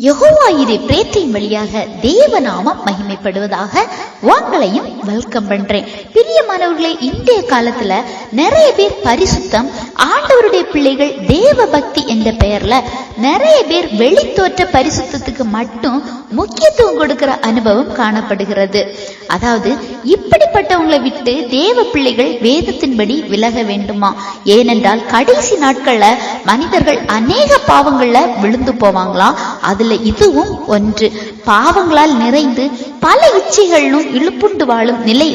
யெகோவாயிரே பிரேத்தின் வழியாக தேவநாமம் மகிமைப்படுவதாக உங்களையும் வெல்கம் பண்றேன். பிரியமானவர்களே, இன்றைய காலத்துல நிறைய பேர் பரிசுத்தம், ஆண்டவருடைய பிள்ளைகள் தேவ பக்தி என்ற பெயர்ல நிறைய பேர் வெளித்தோற்ற பரிசுத்தத்துக்கு மட்டும் முக்கியத்துவம் கொடுக்கிற அனுபவம் காணப்படுகிறது. அதாவது இப்படிப்பட்டவங்களை விட்டு தேவ பிள்ளைகள் வேதத்தின்படி விலக வேண்டுமா? ஏனென்றால் கடைசி நாட்கள்ல மனிதர்கள் அநேக பாவங்கள்ல விழுந்து போவாங்களாம். அதுல இதுவும் ஒன்று. பாவங்களால் நிறைந்து பல இச்சைகளும் இழுப்புண்டு வாழும் நிலை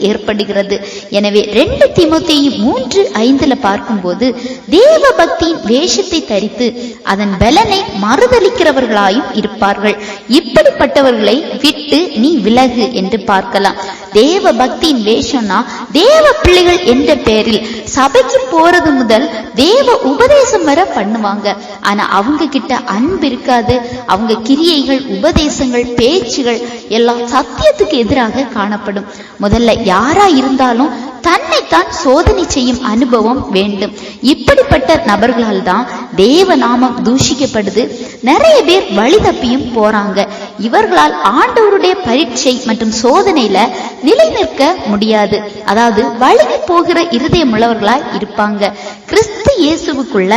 ஏற்படுகிறது. எனவே 2 தீமோத்தேயு 3:5 பார்க்கும்போது தேவ பக்தியின் வேஷத்தை தரித்து அதன் பலனை மறுதலிக்கிறவர்களாயும் இருப்பார்கள். இப்படிப்பட்டவர்களை விட்டு நீ விலகு என்று பார்க்கலாம். தேவ பக்தியின் வேஷம்னா தேவ பிள்ளைகள் என்ற பெயரில் சபைக்கு போறது முதல் தேவ உபதேசம் வர பண்ணுவாங்க. ஆனா அவங்க கிட்ட அன்பு இருக்காது. அவங்க கிரியைகள், உபதேசங்கள், பேச்சுகள் எல்லாம் சத்தியத்துக்கு எதிராக காணப்படும். முதல்ல யாரா இருந்தாலும் தன்னைத்தான் சோதனை செய்யும் அனுபவம் வேண்டும். இப்படிப்பட்ட நபர்களால் தான் தேவ நாமம் தூஷிக்கப்படுது. நிறைய பேர் வழி தப்பியும் போறாங்க. இவர்களால் ஆண்டவருடைய பரீட்சை மற்றும் சோதனையில நிலை நிற்க முடியாது. அதாவது வழிக்கு போகிற இருதயம் உள்ளவர்களாய் இருப்பாங்க. கிறிஸ்து இயேசுவுக்குள்ள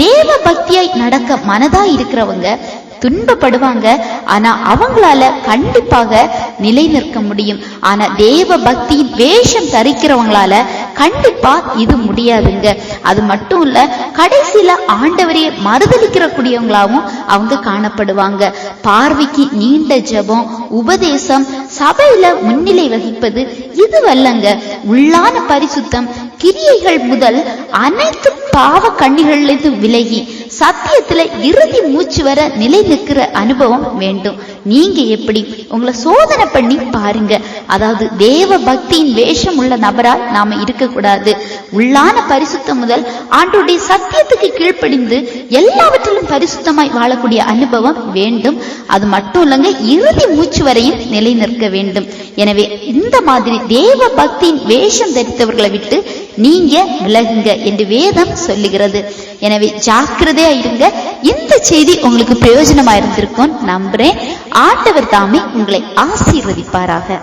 தேவ பக்தியாய் நடக்க மனதாய் இருக்கிறவங்க துன்பப்படுவாங்க. ஆனா அவங்களால கண்டிப்பாக நிலை நிற்க முடியும். ஆனா தேவ பக்தியின் வேஷம் தரிக்கிறவங்களால கண்டிப்பா இது முடியாதுங்க. அது மட்டும் இல்ல, கடைசியில ஆண்டவரையே மறுதலிக்கிற கூடியவங்களாவும் அவங்க காணப்படுவாங்க. பார்வைக்கு நீண்ட ஜெபம், உபதேசம், சபையில முன்னிலை வகிப்பது இதுவல்லங்க. உள்ளான பரிசுத்தம், கிரியைகள் முதல் அனைத்து பாவ கண்ணிகளிலிருந்து விலகி சத்தியத்துல இறுதி மூச்சு வர நிலை நிற்கிற அனுபவம் வேண்டும். நீங்க எப்படி உங்களை சோதனை பண்ணி பாருங்க. அதாவது தேவ பக்தியின் வேஷம் உள்ள நபரால் நாம இருக்கக்கூடாது. உள்ளான பரிசுத்தம் முதல் ஆண்டோடைய சத்தியத்துக்கு கீழ்ப்படிந்து எல்லாவற்றிலும் பரிசுத்தமாய் வாழக்கூடிய அனுபவம் வேண்டும். அது மட்டும் இல்லைங்க, இறுதி மூச்சு வரையும் நிலை நிற்க வேண்டும். எனவே இந்த மாதிரி தேவ பக்தியின் வேஷம் தரித்தவர்களை விட்டு நீங்க விலகுங்க என்று வேதம் சொல்லுகிறது. எனவே ஜாக்கிரதையா இருங்க. இந்த செய்தி உங்களுக்கு பிரயோஜனமா இருந்திருக்கும் நம்புறேன். ஆண்டவர் தாமே உங்களை ஆசீர்வதிப்பாராக.